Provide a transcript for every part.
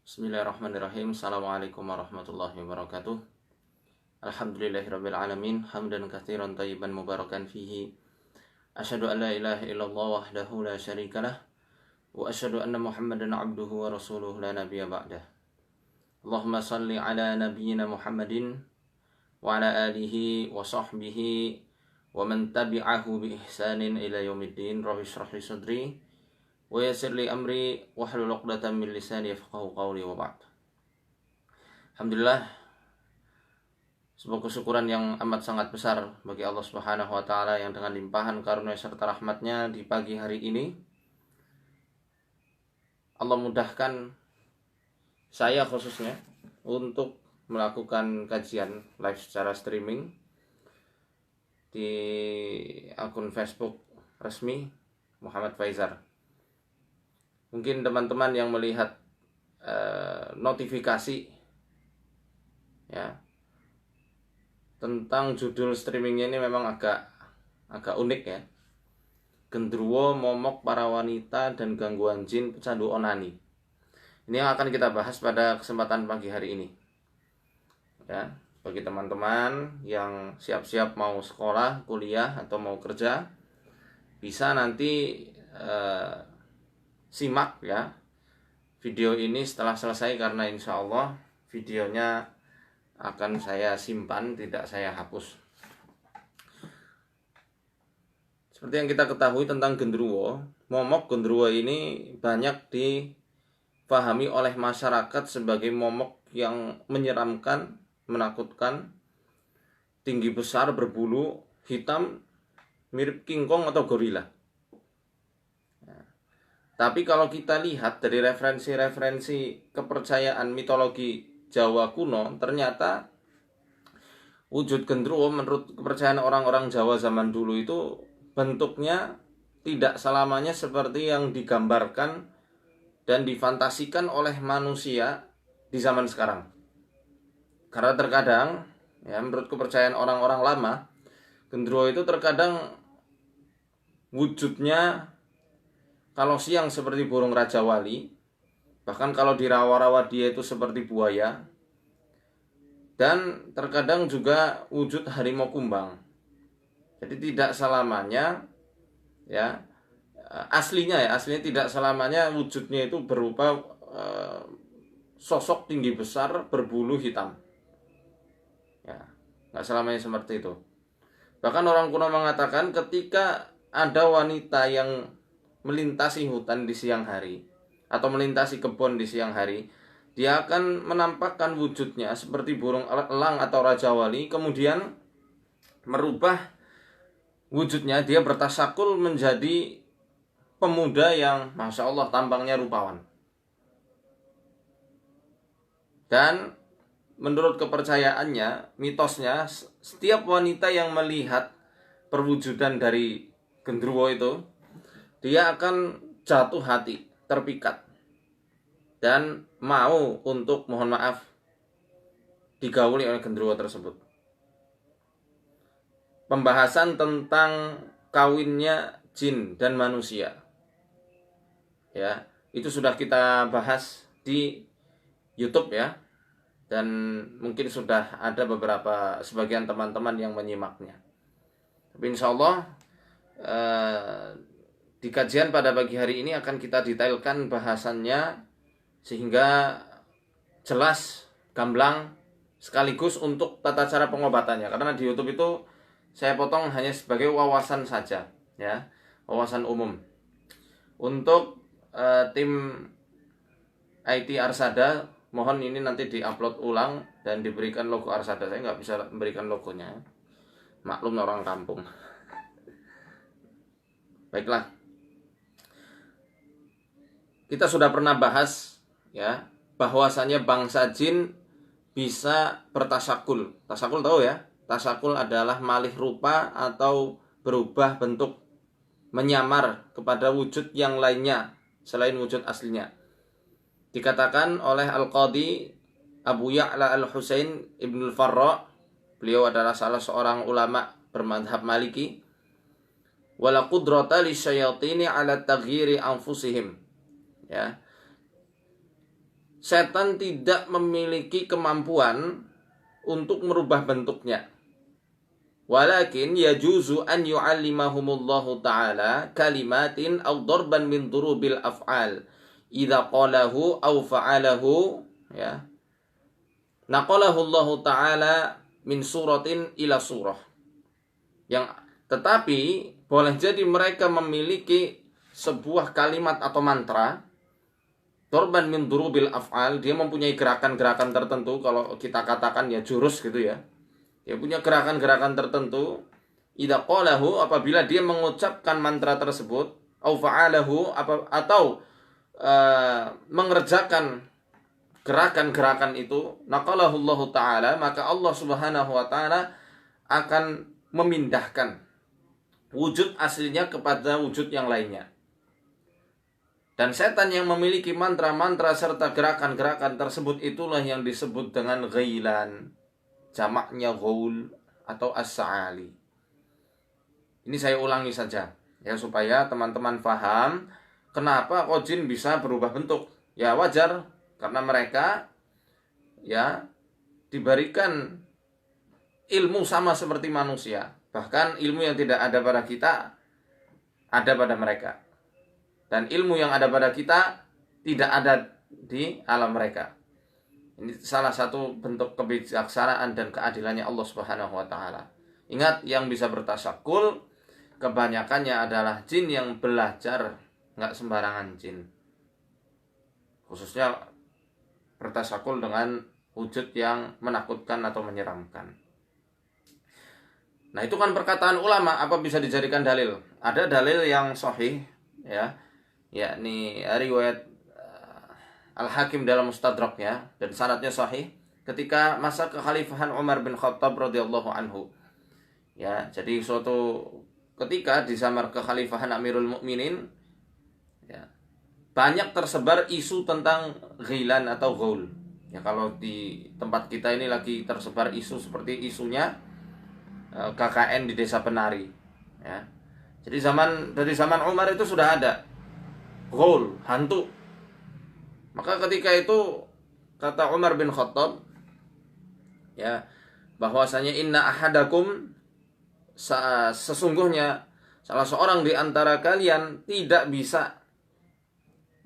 Bismillahirrahmanirrahim. Assalamualaikum warahmatullahi wabarakatuh. Alhamdulillahirrabbilalamin. Hamdan katsiran tayyiban mubarakan fihi. Asyhadu an la ilaha illallah wahdahu la syarikalah. Wa asyhadu anna Muhammadan abduhu wa rasuluhu la nabiyya ba'dah. Allahumma salli ala nabiyyina Muhammadin wa ala alihi wa sahbihi wa man tabi'ahu bi ihsanin ila yaumiddin. Rabbi shrah li sadri wa yassir li amri wahlul 'uqdatam min lisani yafqahu qawli wa ba'd. Alhamdulillah, sebuah kesyukuran yang amat sangat besar bagi Allah Subhanahu wa taala yang dengan limpahan karunia serta rahmatnya di pagi hari ini Allah mudahkan saya khususnya untuk melakukan kajian live secara streaming di akun Facebook resmi Muhammad Faizar. Mungkin teman-teman yang melihat notifikasi ya tentang judul streamingnya ini memang agak unik ya. Gendruwo, momok para wanita dan gangguan jin pecandu onani. Ini yang akan kita bahas pada kesempatan pagi hari ini. Ya, bagi teman-teman yang siap-siap mau sekolah, kuliah atau mau kerja, bisa nanti simak ya video ini setelah selesai, karena insya Allah videonya akan saya simpan, tidak saya hapus. Seperti yang kita ketahui tentang gendruwo, momok gendruwo ini banyak dipahami oleh masyarakat sebagai momok yang menyeramkan, menakutkan, tinggi besar, berbulu, hitam, mirip King Kong atau gorila. Tapi kalau kita lihat dari referensi-referensi kepercayaan mitologi Jawa kuno, ternyata wujud gendruwo menurut kepercayaan orang-orang Jawa zaman dulu itu bentuknya tidak selamanya seperti yang digambarkan dan difantasikan oleh manusia di zaman sekarang. Karena terkadang ya menurut kepercayaan orang-orang lama, gendruwo itu terkadang wujudnya kalau siang seperti burung Raja Wali, bahkan kalau di rawa-rawa dia itu seperti buaya, dan terkadang juga wujud harimau kumbang. Jadi tidak selamanya ya aslinya tidak selamanya wujudnya itu berupa sosok tinggi besar berbulu hitam. Ya, nggak selamanya seperti itu. Bahkan orang kuno mengatakan ketika ada wanita yang melintasi hutan di siang hari atau melintasi kebun di siang hari, dia akan menampakkan wujudnya seperti burung elang atau Raja Wali, kemudian merubah wujudnya, dia bertasakul menjadi pemuda yang Masya Allah tampangnya rupawan. Dan menurut kepercayaannya, mitosnya, setiap wanita yang melihat perwujudan dari gendruwo itu, dia akan jatuh hati, terpikat, dan mau untuk mohon maaf digauli oleh gendruwo tersebut. Pembahasan tentang kawinnya jin dan manusia ya, itu sudah kita bahas di YouTube ya, dan mungkin sudah ada sebagian teman-teman yang menyimaknya. Tapi insya Allah di kajian pada pagi hari ini akan kita detailkan bahasannya sehingga jelas, gamblang, sekaligus untuk tata cara pengobatannya. Karena di YouTube itu saya potong hanya sebagai wawasan saja, ya, wawasan umum. Untuk tim IT Arsada, mohon ini nanti diupload ulang dan diberikan logo Arsada. Saya nggak bisa memberikan logonya, maklum orang kampung. Baiklah. Kita sudah pernah bahas ya bahwasanya bangsa jin bisa bertasakul. Tasakul tahu ya? Tasakul adalah malih rupa atau berubah bentuk, menyamar kepada wujud yang lainnya selain wujud aslinya. Dikatakan oleh Al-Qadhi Abu Ya'la Al-Husain Ibnul Farra, beliau adalah salah seorang ulama bermadhab Maliki, wala qudrata lisyayatini ala taghyiri anfusihim. Ya. setan tidak memiliki kemampuan untuk merubah bentuknya. Walakin yajuzu an yu'allimahumullahu ta'ala kalimatin aw darban min durubil af'al idza qalahu aw fa'alahu, ya. Naqalahu Allah ta'ala min suratin ila surah. Tetapi boleh jadi mereka memiliki sebuah kalimat atau mantra, dorban min durubil af'al, dia mempunyai gerakan-gerakan tertentu, kalau kita katakan ya jurus gitu ya. Dia punya gerakan-gerakan tertentu. Idza qalahu, apabila dia mengucapkan mantra tersebut, au fa'alahu, atau mengerjakan gerakan-gerakan itu, naqalahu Allah Ta'ala, maka Allah Subhanahu wa Ta'ala akan memindahkan wujud aslinya kepada wujud yang lainnya. Dan setan yang memiliki mantra-mantra serta gerakan-gerakan tersebut itulah yang disebut dengan ghailan, jamaknya ghaul atau as-sa'ali. Ini saya ulangi saja ya, supaya teman-teman paham kenapa kok jin bisa berubah bentuk. Ya wajar, karena mereka ya diberikan ilmu sama seperti manusia. Bahkan ilmu yang tidak ada pada kita ada pada mereka. Dan ilmu yang ada pada kita tidak ada di alam mereka. Ini salah satu bentuk kebijaksanaan dan keadilannya Allah Subhanahu wa Ta'ala. Ingat, yang bisa bertasakkul kebanyakannya adalah jin yang belajar, nggak sembarangan jin. Khususnya bertasakkul dengan wujud yang menakutkan atau menyeramkan. Nah, itu kan perkataan ulama, apa bisa dijadikan dalil? Ada dalil yang sahih ya, yakni riwayat Al-Hakim dalam Mustadraknya, dan sanadnya sahih, ketika masa kekhalifahan Umar bin Khattab radhiyallahu anhu. Ya, jadi suatu ketika di zaman kekhalifahan Amirul Mukminin, ya, banyak tersebar isu tentang ghilan atau ghaul. Ya, kalau di tempat kita ini lagi tersebar isu seperti isunya KKN di Desa Penari. Ya. Jadi dari zaman Umar itu sudah ada ghaul, hantu. Maka ketika itu kata Umar bin Khattab, ya, bahwasanya inna ahadakum, sesungguhnya salah seorang di antara kalian tidak bisa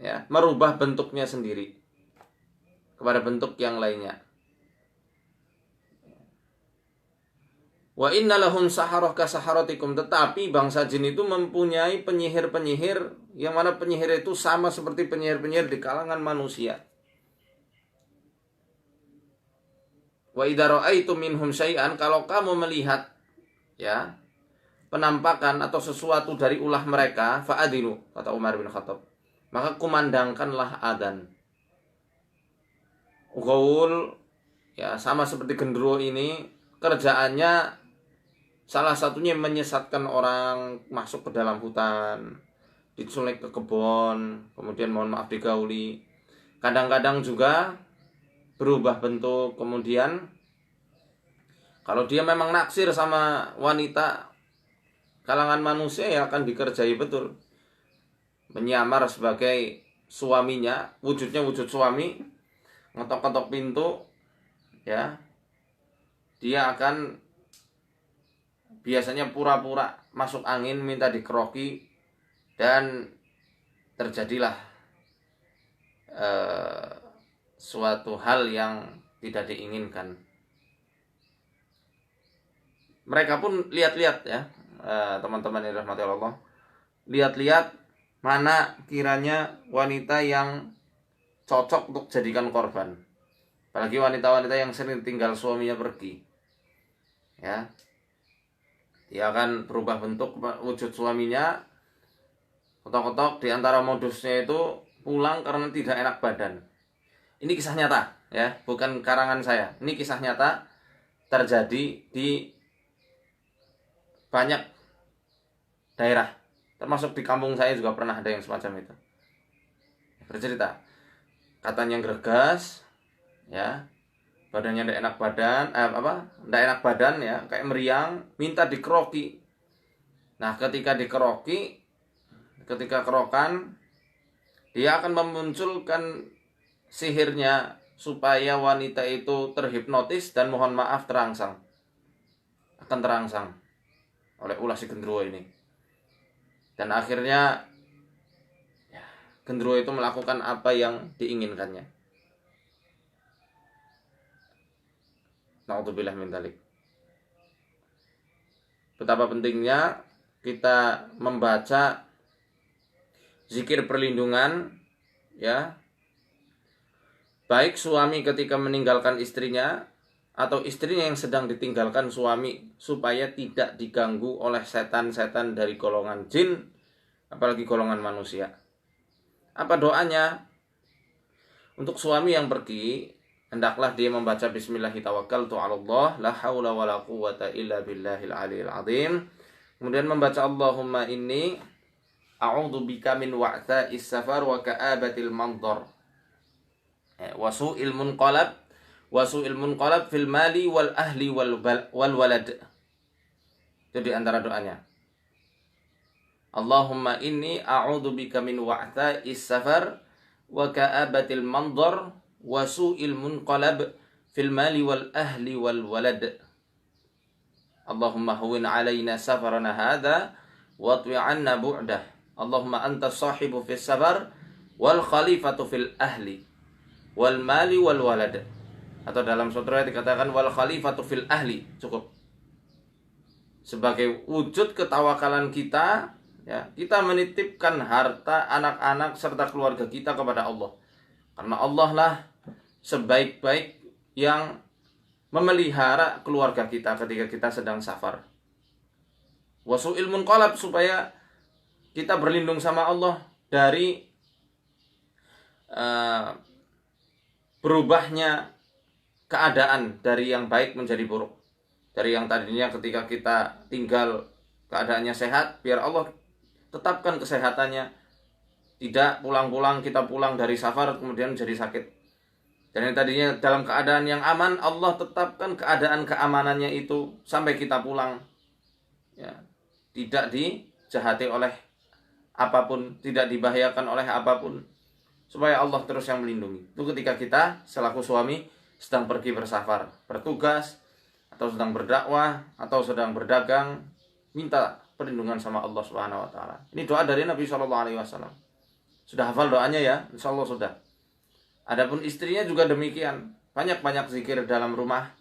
ya merubah bentuknya sendiri kepada bentuk yang lainnya. Wa inna lahum saharah ka saharatikum, tetapi bangsa jin itu mempunyai penyihir-penyihir yang mana penyihir itu sama seperti penyihir-penyihir di kalangan manusia. Wa idza ra'aitum minhum syai'an, kalau kamu melihat ya penampakan atau sesuatu dari ulah mereka, fa'adinu, kata Umar bin Khattab, maka kumandangkanlah adzan. Ghaul ya sama seperti gendruwo ini, kerjaannya salah satunya menyesatkan orang masuk ke dalam hutan, diculik ke kebun, kemudian mohon maaf digauli. Kadang-kadang juga berubah bentuk, kemudian kalau dia memang naksir sama wanita kalangan manusia ya akan dikerjai betul. Menyamar sebagai suaminya, wujudnya wujud suami, ngetok-ngetok pintu, ya. Dia akan biasanya pura-pura masuk angin, minta dikeroki, dan terjadilah suatu hal yang tidak diinginkan. Mereka pun lihat-lihat ya, teman-teman yang dirahmati Allah, lihat-lihat mana kiranya wanita yang cocok untuk jadikan korban. Apalagi wanita-wanita yang sering tinggal suaminya pergi, ya, dia akan berubah bentuk wujud suaminya, ketok-ketok. Di antara modusnya itu pulang karena tidak enak badan. Ini kisah nyata ya, bukan karangan saya. Ini kisah nyata terjadi di banyak daerah, termasuk di kampung saya juga pernah ada yang semacam itu. Bercerita, katanya gregas, ya, badannya tidak enak badan, tidak enak badan ya, kayak meriang, minta dikeroki. Nah, ketika dikeroki, ketika kerokan, dia akan memunculkan sihirnya supaya wanita itu terhipnotis dan mohon maaf akan terangsang oleh ulah si genderuwo ini. Dan akhirnya genderuwo itu melakukan apa yang diinginkannya. Na'udzubillah min dzalik. Betapa pentingnya kita membaca zikir perlindungan, ya, baik suami ketika meninggalkan istrinya atau istrinya yang sedang ditinggalkan suami, supaya tidak diganggu oleh setan-setan dari golongan jin, apalagi golongan manusia. Apa doanya? Untuk suami yang pergi, hendaklah dia membaca Bismillahirrahmanirrahim, la haula wala quwwata illa billahil aliyil azim. Kemudian membaca Allahumma inni a'udzubika min wa'tha'is safar wa ka'abatil mandhar wa su'il munqalab fil mali wal ahli wal walad. Itu di antara doanya. Allahumma inni a'udzubika min wa'tha'is safar wa ka'abatil mandhar wa su'il munqalab fil mali wal ahli wal walad. Allahumma hawwin 'alaina safarana hadha wa atwi 'anna bu'dah. Allahumma anta sahibu fis safar wal khalifatu fil ahli wal mali wal walad. Atau dalam sutra dikatakan wal khalifatu fil ahli, cukup. Sebagai wujud ketawakalan kita, ya, kita menitipkan harta, anak-anak serta keluarga kita kepada Allah. Karena Allah lah sebaik-baik yang memelihara keluarga kita ketika kita sedang safar. Wasu'il munqalab, supaya kita berlindung sama Allah dari berubahnya keadaan dari yang baik menjadi buruk. Dari yang tadinya ketika kita tinggal keadaannya sehat, biar Allah tetapkan kesehatannya. Tidak pulang-pulang, kita pulang dari safar kemudian menjadi sakit. Dan yang tadinya dalam keadaan yang aman, Allah tetapkan keadaan keamanannya itu sampai kita pulang. Ya, tidak dijahati oleh apapun, tidak dibahayakan oleh apapun, supaya Allah terus yang melindungi. Itu ketika kita selaku suami sedang pergi bersafar, bertugas, atau sedang berdakwah, atau sedang berdagang, minta perlindungan sama Allah Subhanahu wa taala. Ini doa dari Nabi sallallahu alaihi wasallam. Sudah hafal doanya ya? Insyaallah sudah. Adapun istrinya juga demikian. Banyak-banyak zikir dalam rumah.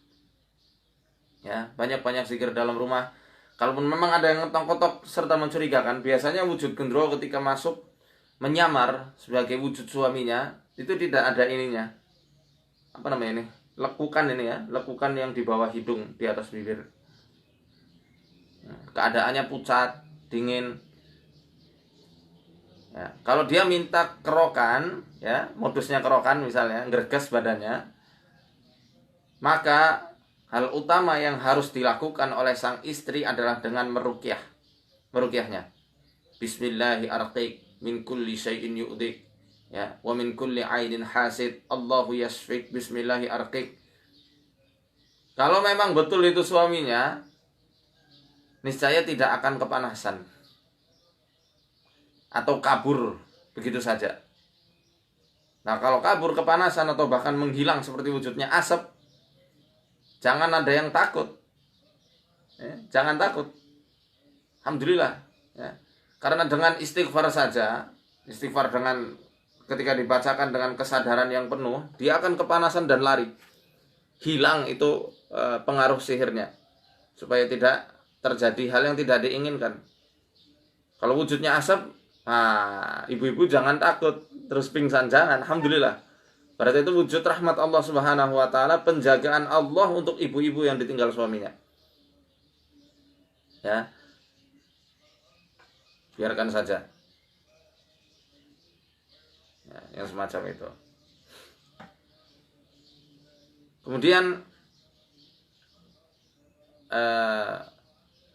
Ya, banyak-banyak zikir dalam rumah. Kalaupun memang ada yang ngetong-kotok serta mencurigakan, biasanya wujud genderuwo ketika masuk menyamar sebagai wujud suaminya, itu tidak ada ininya. Apa namanya ini? Lekukan ini ya, lekukan yang di bawah hidung, di atas bibir. Keadaannya pucat, dingin. Ya, kalau dia minta kerokan, ya, modusnya kerokan misalnya, ngerges badannya, maka hal utama yang harus dilakukan oleh sang istri adalah dengan meruqyahnya. Bismillahirrahmanirrahim, min kulli syai'in yu'dik, ya, wa min kulli ainin hasid, Allahu yasfik, bismillahirrahmanirrahim. Kalau memang betul itu suaminya, niscaya tidak akan kepanasan atau kabur begitu saja. Nah, kalau kabur, kepanasan, atau bahkan menghilang seperti wujudnya asap, jangan ada yang takut. Ya, jangan takut. Alhamdulillah. Ya. Karena dengan istighfar saja, istighfar dengan ketika dibacakan dengan kesadaran yang penuh, dia akan kepanasan dan lari. Hilang itu pengaruh sihirnya. Supaya tidak terjadi hal yang tidak diinginkan. Kalau wujudnya asap, ibu-ibu jangan takut, terus pingsan, jangan. Alhamdulillah. Berarti itu wujud rahmat Allah Subhanahu wa taala, penjagaan Allah untuk ibu-ibu yang ditinggal suaminya. Ya. Biarkan saja. Ya, yang semacam itu. Kemudian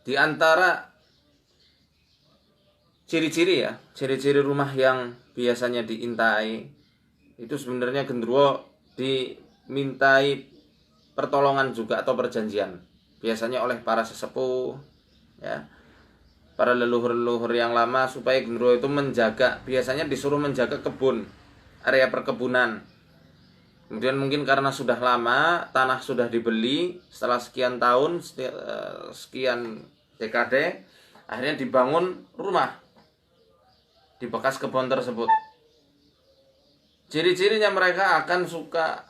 di antara ciri-ciri ya, ciri-ciri rumah yang biasanya diintai, itu sebenarnya genderuwo dimintai pertolongan juga atau perjanjian. Biasanya oleh para sesepuh, ya, para leluhur-leluhur yang lama, supaya genderuwo itu menjaga, biasanya disuruh menjaga kebun, area perkebunan. Kemudian mungkin karena sudah lama, tanah sudah dibeli, setelah sekian tahun, sekian dekade, akhirnya dibangun rumah di bekas kebun tersebut. Ciri-cirinya mereka akan suka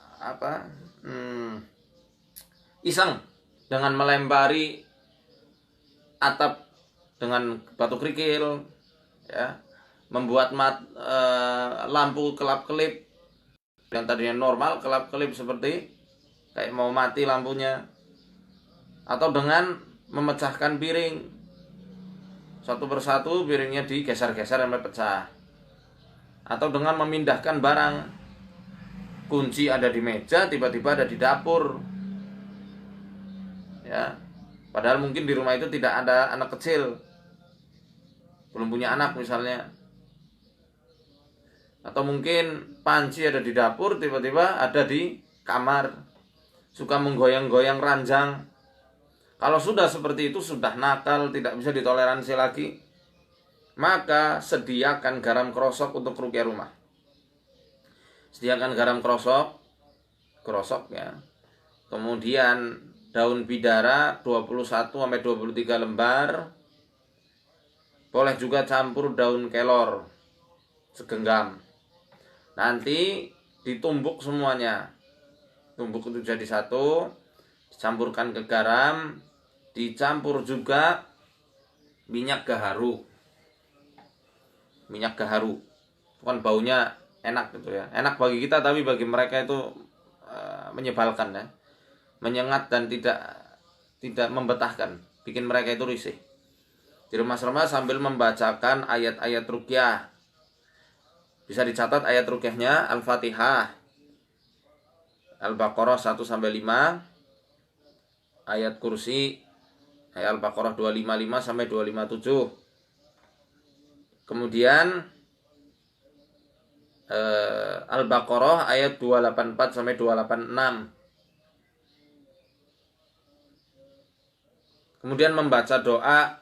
iseng dengan melempari atap dengan batu kerikil, ya, membuat lampu kelap-kelip yang tadinya normal kelap-kelip seperti kayak mau mati lampunya, atau dengan memecahkan piring satu persatu, piringnya digeser-geser sampai pecah, atau dengan memindahkan barang, kunci ada di meja tiba-tiba ada di dapur, ya, padahal mungkin di rumah itu tidak ada anak kecil, belum punya anak misalnya. Atau mungkin panci ada di dapur, tiba-tiba ada di kamar. Suka menggoyang-goyang ranjang. Kalau sudah seperti itu, sudah nakal, tidak bisa ditoleransi lagi, maka sediakan garam krosok untuk ruqyah rumah. Sediakan garam krosok ya. Kemudian daun bidara 21-23 lembar. Boleh juga campur daun kelor segenggam. Nanti ditumbuk semuanya, tumbuk itu jadi satu, dicampurkan ke garam, dicampur juga minyak gaharu. Minyak gaharu kan baunya enak gitu ya, enak bagi kita, tapi bagi mereka itu menyebalkan ya, menyengat dan tidak membetahkan, bikin mereka itu risih. Di rumah sambil membacakan ayat-ayat ruqyah. Bisa dicatat ayat ruqyahnya Al-Fatihah, Al-Baqarah 1-5, ayat kursi, ayat Al-Baqarah 255-257. Kemudian Al-Baqarah ayat 284-286. Kemudian membaca doa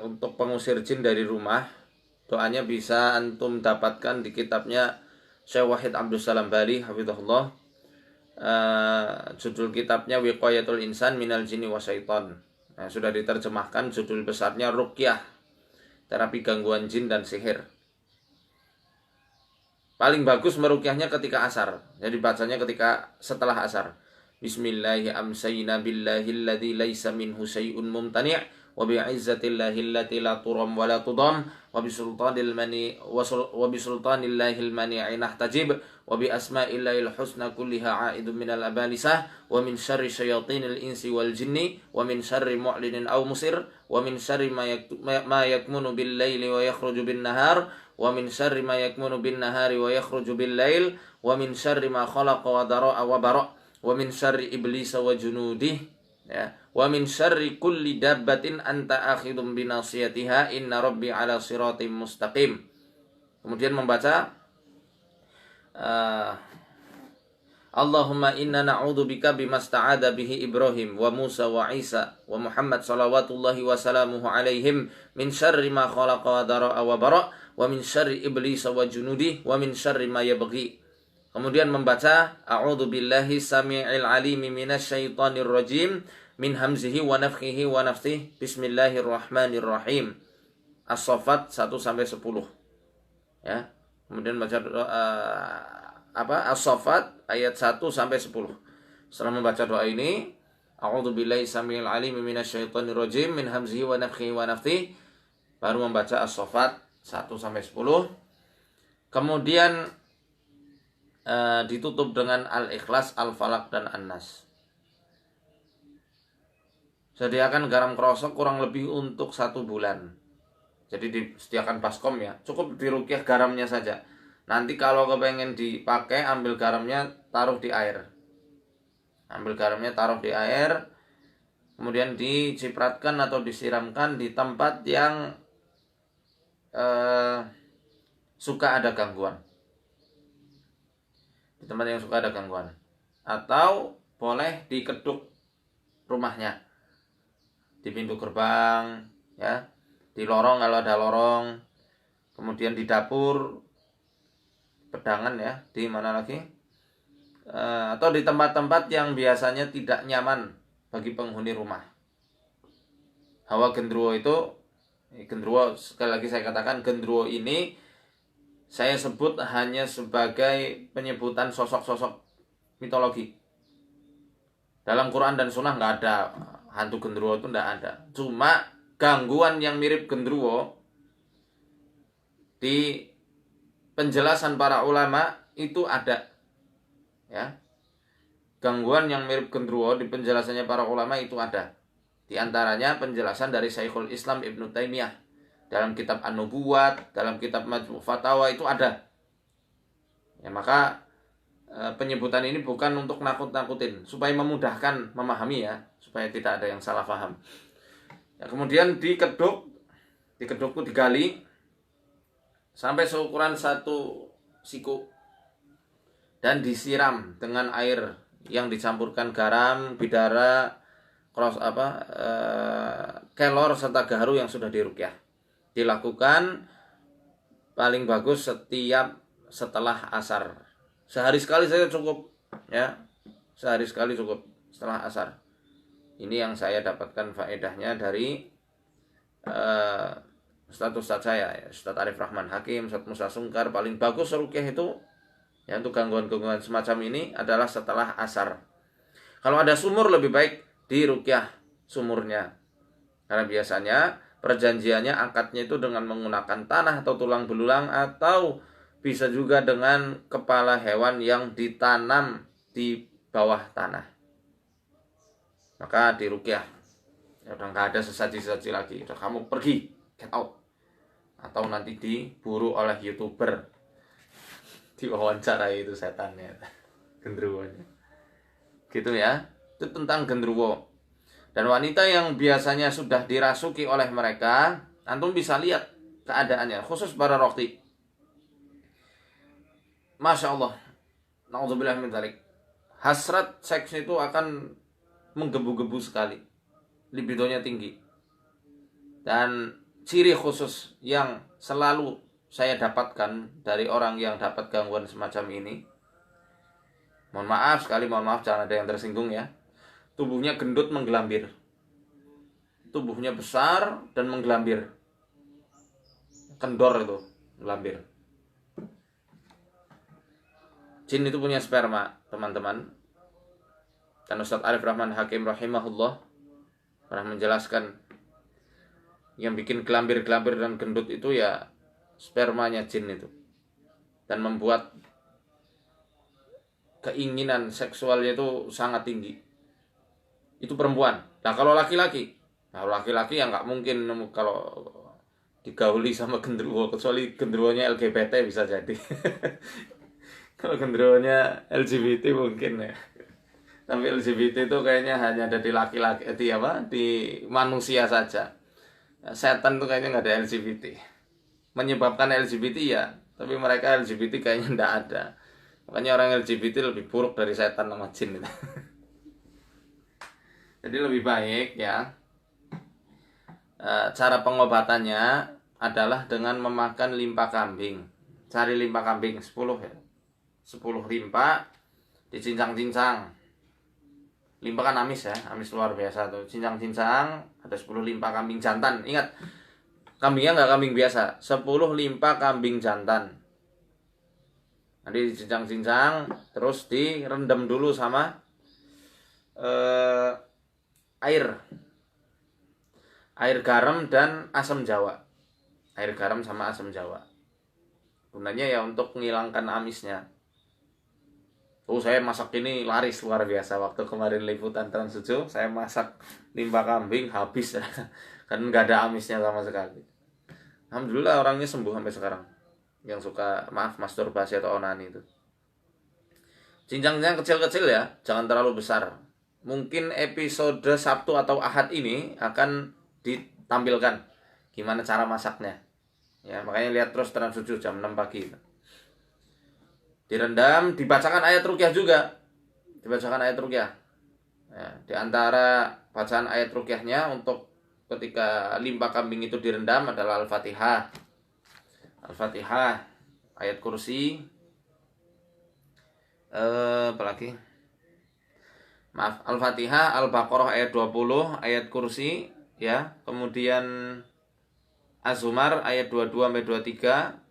untuk pengusir jin dari rumah. Doanya bisa antum dapatkan di kitabnya Syekh Wahid Abdul Salam Bali hafizahullah. Judul kitabnya Wiqayatul Insan Minal Jinni Wasyaiton. Nah, sudah diterjemahkan, judul besarnya Ruqyah, terapi gangguan jin dan sihir. Paling bagus meruqyahnya ketika asar. Jadi bacanya ketika setelah asar. Bismillahi amsayna billahi alladzi laisa minhu syai'un mumtani'. Wa bi'izzatillahi allati la turam wa la tudam, wa bisultanil mani'i nahtajib, wa bi asma'illahil husna kulliha a'idun minal abalisah, wa min syarri syayatinil insi wal jinni, wa min syarri mu'linin aw musir, wa min syarri ma yakmunu bil laili wa yakhruju bin nahar, wa min syarri ma yakmunu bin nahari wa yakhruju bil lail, wa min syarri ma khalaqa wa dara'a wa bara', wa min syarri iblisa wa junudih, ya, wa min syarri kulli dabbatin anta akhidum binasiyatiha inna rabbi ala siratim mustaqim. Kemudian membaca Allahumma inna na'udzubika bimasta'adha bihi Ibrahim wa Musa wa Isa wa Muhammad salawatullahi wa salamuhu alaihim min syarri ma khalaqa wa dara'a wa bara' wa min syarri iblisa wa junudih wa min syarri ma yabghi. Kemudian membaca a'udzu billahi samii'il alimi minasyaitonir rajim min hamzihi wa nafthihi wa nafthihi bismillahirrahmanirrahim. As-Saffat 1-10. Ya. Kemudian baca As-Saffat ayat 1-10. Setelah membaca doa ini, a'udzu billahi samii'il alimi minasyaitonir rajim min hamzihi wa nafthihi wa nafthihi, baru membaca As-Saffat 1-10. Kemudian ditutup dengan Al-Ikhlas, Al-Falaq dan An-Nas. Sediakan garam krosok kurang lebih untuk 1 bulan. Jadi disediakan baskom ya, cukup diruqyah garamnya saja. Nanti kalau kepengen dipakai, ambil garamnya taruh di air. Kemudian dicipratkan atau disiramkan di tempat yang suka ada gangguan. Atau boleh dikeduk rumahnya, di pintu gerbang, ya, di lorong kalau ada lorong, kemudian di dapur, pedangan ya, di mana lagi, atau di tempat-tempat yang biasanya tidak nyaman bagi penghuni rumah. Hawa gendruwo itu, gendruwo sekali lagi saya katakan, gendruwo ini saya sebut hanya sebagai penyebutan sosok-sosok mitologi. Dalam Quran dan Sunnah nggak ada hantu gendruwo, itu nggak ada. Cuma gangguan yang mirip gendruwo di penjelasan para ulama itu ada, ya. Gangguan yang mirip gendruwo di penjelasannya para ulama itu ada. Di antaranya penjelasan dari Syekhul Islam Ibnu Taimiyah dalam kitab An-Nubuwat, dalam kitab Majmu' Fatawa itu ada. Ya, maka penyebutan ini bukan untuk nakut-nakutin, supaya memudahkan memahami, ya, supaya tidak ada yang salah paham. Ya, kemudian dikeduk itu digali sampai seukuran 1 siku dan disiram dengan air yang dicampurkan garam, bidara, kelor serta gaharu yang sudah diruqyah. Dilakukan paling bagus setelah asar. Sehari sekali saja cukup, ya. Sehari sekali cukup setelah asar. Ini yang saya dapatkan faedahnya dari Ustadz saya, ya, Ustadz Arif Rahman Hakim, Ustadz Musa Sungkar. Paling bagus ruqyah itu, ya, untuk gangguan-gangguan semacam ini adalah setelah asar. Kalau ada sumur lebih baik diruqyah sumurnya, karena biasanya perjanjiannya akadnya itu dengan menggunakan tanah atau tulang belulang, atau bisa juga dengan kepala hewan yang ditanam di bawah tanah. Maka diruqyah. Ya, udah nggak ada sesaji-sesaji lagi, udah kamu pergi, get out. Atau nanti diburu oleh YouTuber, diwawancarai itu setannya, gendruwonya. Gitu, ya. Itu tentang gendruwo. Dan wanita yang biasanya sudah dirasuki oleh mereka, antum bisa lihat keadaannya, khusus para rokti. Masya Allah, na'udzubillah min dzalik. Hasrat seks itu akan menggebu-gebu sekali, libidonya tinggi. Dan ciri khusus yang selalu saya dapatkan dari orang yang dapat gangguan semacam ini, mohon maaf, jangan ada yang tersinggung, ya, tubuhnya gendut menggelambir. Tubuhnya besar dan menggelambir. Kendor itu, gelambir. Jin itu punya sperma, teman-teman. Dan Ustadz Arif Rahman Hakim rahimahullah pernah menjelaskan, yang bikin gelambir-gelambir dan gendut itu ya spermanya jin itu. Dan membuat keinginan seksualnya itu sangat tinggi. Itu perempuan. Nah, kalau laki-laki ya nggak mungkin kalau digauli sama gendruwo, kecuali gendruwonya LGBT bisa jadi. Kalau gendruwonya LGBT mungkin, ya. Tapi LGBT itu kayaknya hanya ada di laki-laki, di manusia saja. Setan tuh kayaknya nggak ada LGBT. Menyebabkan LGBT, ya, tapi mereka LGBT kayaknya nggak ada. Makanya orang LGBT lebih buruk dari setan sama jin itu. Jadi lebih baik, ya, cara pengobatannya adalah dengan memakan limpa kambing. Cari limpa kambing 10, ya. 10 limpa dicincang-cincang. Limpa kan amis, ya, amis luar biasa tuh. Cincang-cincang, ada 10 limpa kambing jantan. Ingat, kambingnya nggak kambing biasa, 10 limpa kambing jantan. Nanti dicincang-cincang, terus direndam dulu sama air garam dan asam jawa. Air garam sama asam jawa. Gunanya ya untuk menghilangkan amisnya. Saya masak ini laris luar biasa. Waktu kemarin liputan Trans 7, saya masak limpa kambing habis. Kan nggak ada amisnya sama sekali. Alhamdulillah orangnya sembuh sampai sekarang. Yang suka, masturbasi atau onani itu. Cincangnya kecil-kecil, ya, jangan terlalu besar. Mungkin episode Sabtu atau Ahad ini akan ditampilkan gimana cara masaknya. Ya, makanya lihat terus Trans 7 jam 6 pagi. Direndam, dibacakan ayat ruqyah juga. Dibacakan ayat ruqyah. Ya, di antara bacaan ayat ruqyahnya untuk ketika limpa kambing itu direndam adalah Al-Fatihah. Al-Fatihah, ayat kursi, Apalagi? Maaf, Al-Fatihah, Al-Baqarah ayat 20, ayat kursi ya. Kemudian Az-Zumar ayat 22 sampai 23,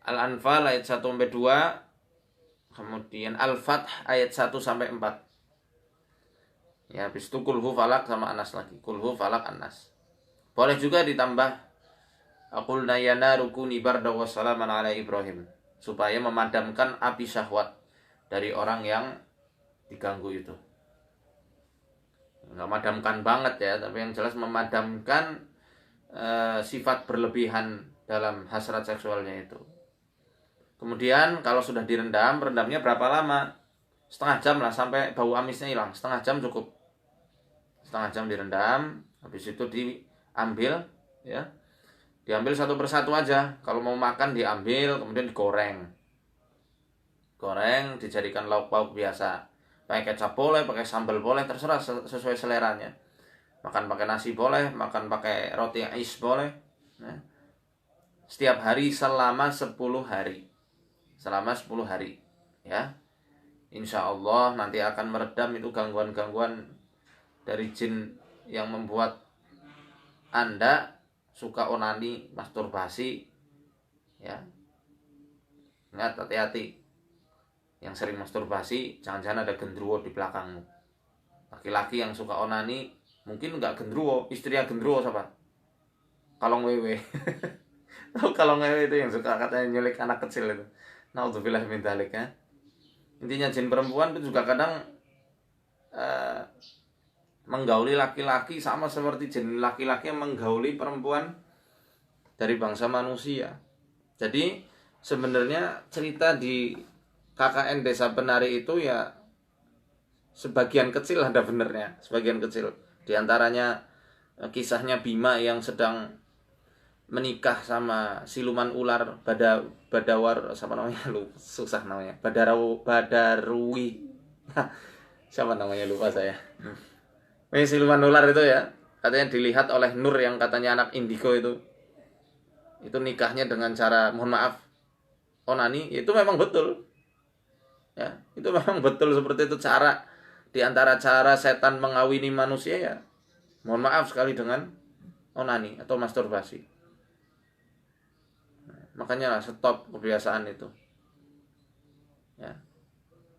Al-Anfal ayat 1 sampai 2, kemudian Al-Fath ayat 1 sampai 4. Ya, habis itu Kulhu Falak sama Anas lagi. Kulhu Falak Anas. Boleh juga ditambah Aqul nayana rukuni barda wassalaman ala Ibrahim, supaya memadamkan api syahwat dari orang yang diganggu itu. Nggak madamkan banget ya, tapi yang jelas memadamkan sifat berlebihan dalam hasrat seksualnya itu. Kemudian kalau sudah direndam, rendamnya berapa lama? Setengah jam lah, sampai bau amisnya hilang. Setengah jam cukup. Setengah jam direndam, habis itu diambil ya. Diambil satu persatu aja. Kalau mau makan diambil, kemudian digoreng. Goreng, dijadikan lauk pauk biasa. Pakai kecap boleh, pakai sambal boleh, terserah sesuai seleranya. Makan pakai nasi boleh, makan pakai roti ais boleh. Nah, setiap hari selama 10 hari. Selama 10 hari. Ya. Insya Allah nanti akan meredam itu gangguan-gangguan dari jin yang membuat Anda suka onani, masturbasi, ya. Ingat, hati-hati. Yang sering masturbasi, jangan-jangan ada gendruwo di belakangmu. Laki-laki yang suka onani, mungkin nggak gendruwo, istrinya gendruwo siapa? Kalong wewe. Tahu kalong wewe itu yang suka katanya nyulik anak kecil itu. Naudzubillah min dzalik ya. Intinya jin perempuan itu juga kadang menggauli laki-laki sama seperti jin laki-laki yang menggauli perempuan dari bangsa manusia. Jadi sebenarnya cerita di KKN Desa Penari itu ya sebagian kecil ada benernya, sebagian kecil. Di antaranya kisahnya Bima yang sedang menikah sama siluman ular badawar, siapa namanya, lu susah namanya, badarui. Siapa namanya lupa saya. Ini siluman ular itu ya, katanya dilihat oleh Nur yang katanya anak indigo itu nikahnya dengan cara, mohon maaf, onani. Itu memang betul ya, itu memang betul seperti itu. Cara di antara cara setan mengawini manusia ya, mohon maaf sekali, dengan onani atau masturbasi. Makanya stop kebiasaan itu ya.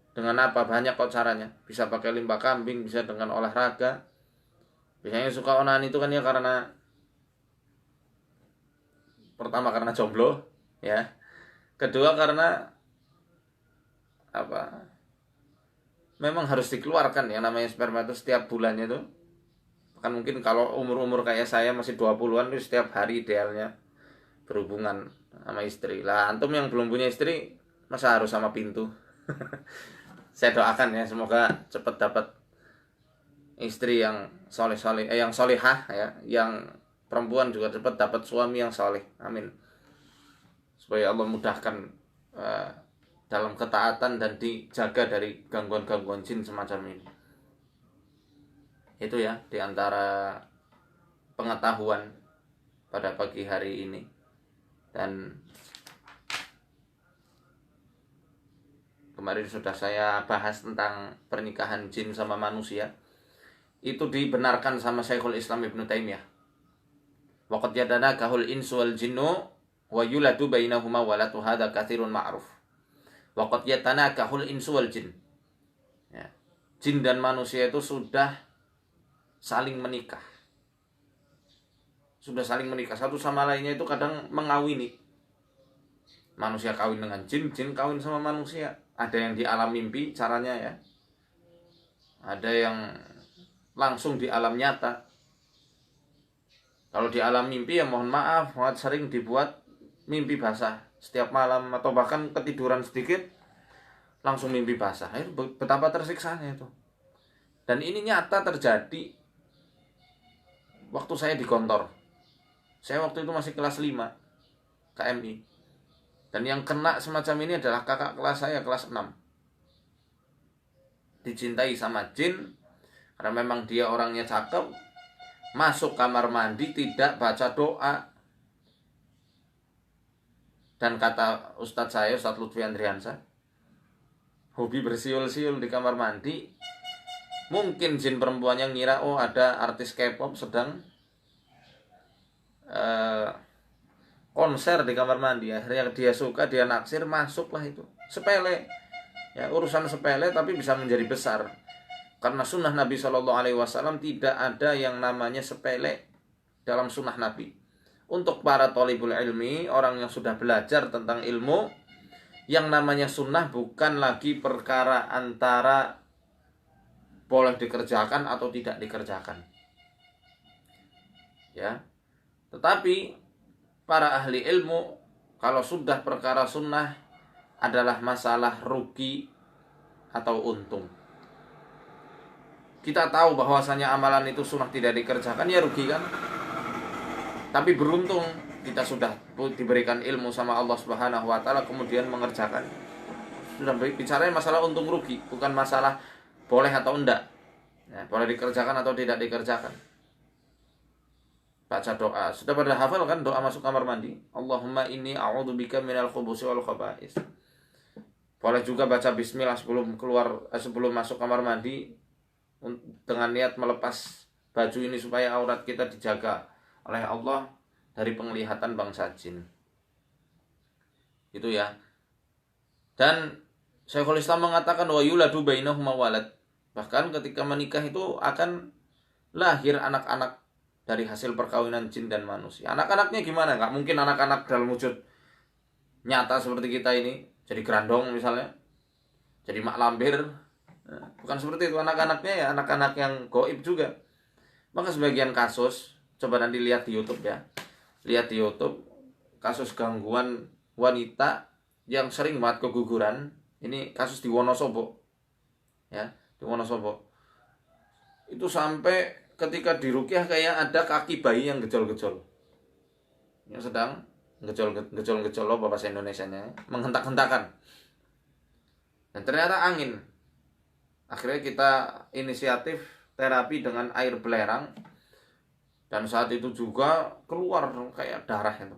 Dengan apa? Banyak kok caranya. Bisa pakai limpa kambing, bisa dengan olahraga. Biasanya suka onani itu kan ya karena pertama karena jomblo ya. Kedua karena apa? Memang harus dikeluarkan ya, namanya sperma itu setiap bulannya itu. Kan mungkin kalau umur-umur kayak saya masih 20-an itu setiap hari idealnya berhubungan sama istri. Lah antum yang belum punya istri masa harus sama pintu? Saya doakan ya, semoga cepat dapat istri yang yang solehah ya, yang perempuan juga cepat dapat suami yang soleh. Amin. Supaya Allah mudahkan dalam ketaatan dan dijaga dari gangguan-gangguan jin semacam ini. Itu ya diantara pengetahuan pada pagi hari ini. Dan kemarin sudah saya bahas tentang pernikahan jin sama manusia. Itu dibenarkan sama Syekhul Islam Ibnu Taimiyah. Waqad yadana kahul insu wal jinnu wa yuladu bainahuma walatu hadza katsirun ma'ruf. Waqad yadana kahul insu wal jin. Ya. Jin dan manusia itu sudah saling menikah. Sudah saling menikah. Satu sama lainnya itu kadang mengawini. Manusia kawin dengan jin, jin kawin sama manusia. Ada yang di alam mimpi caranya ya. Ada yang langsung di alam nyata. Kalau di alam mimpi ya mohon maaf, sering dibuat mimpi basah setiap malam, atau bahkan ketiduran sedikit langsung mimpi basah. Itu betapa tersiksanya itu. Dan ini nyata terjadi waktu saya di kantor. Saya waktu itu masih kelas 5 KMI. Dan yang kena semacam ini adalah kakak kelas saya, kelas 6. Dicintai sama jin karena memang dia orangnya cakep. Masuk kamar mandi tidak baca doa. Dan kata Ustadz saya, Ustadz Lutfi Andriansa, hobi bersiul-siul di kamar mandi. Mungkin jin perempuannya ngira oh ada artis K-pop sedang konser di kamar mandi. Akhirnya dia suka, dia naksir, masuklah itu. Sepele. Ya, urusan sepele tapi bisa menjadi besar. Karena sunnah Nabi SAW tidak ada yang namanya sepele dalam sunnah Nabi. Untuk para thalibul ilmi, orang yang sudah belajar tentang ilmu, yang namanya sunnah bukan lagi perkara antara boleh dikerjakan atau tidak dikerjakan. Ya. Tetapi para ahli ilmu, kalau sudah perkara sunnah adalah masalah rugi atau untung. Kita tahu bahwasanya amalan itu sunnah tidak dikerjakan, ya rugi kan? Tapi beruntung kita sudah diberikan ilmu sama Allah Subhanahu wa taala kemudian mengerjakan. Sudah bicaranya masalah untung rugi, bukan masalah boleh atau enggak. Ya, boleh dikerjakan atau tidak dikerjakan. Baca doa. Sudah pada hafal kan doa masuk kamar mandi? Allahumma inni a'udzubika minal khubusi wal khaba'is. Boleh juga baca bismillah sebelum masuk kamar mandi dengan niat melepas baju ini supaya aurat kita dijaga oleh Allah dari penglihatan bangsa jin. Itu ya. Dan Syekhul Islam mengatakan wa yuladu bainahuma walad. Bahkan ketika menikah itu akan lahir anak-anak dari hasil perkawinan jin dan manusia. Anak-anaknya gimana? Nggak mungkin anak-anak dalam wujud nyata seperti kita ini. Jadi gerandong misalnya. Jadi mak lampir. Nah, bukan seperti itu. Anak-anaknya ya anak-anak yang gaib juga. Maka sebagian kasus, coba nanti lihat di YouTube ya. Lihat di YouTube kasus gangguan wanita yang sering banget keguguran. Ini kasus di Wonosobo. Ya, di Wonosobo. Itu sampai ketika diruqyah kayak ada kaki bayi yang gejol-gejol. Yang sedang gejol-gejol apa bahasa Indonesianya? Menghentak-hentakan. Dan ternyata angin. Akhirnya kita inisiatif terapi dengan air belerang. Dan saat itu juga keluar kayak darah itu.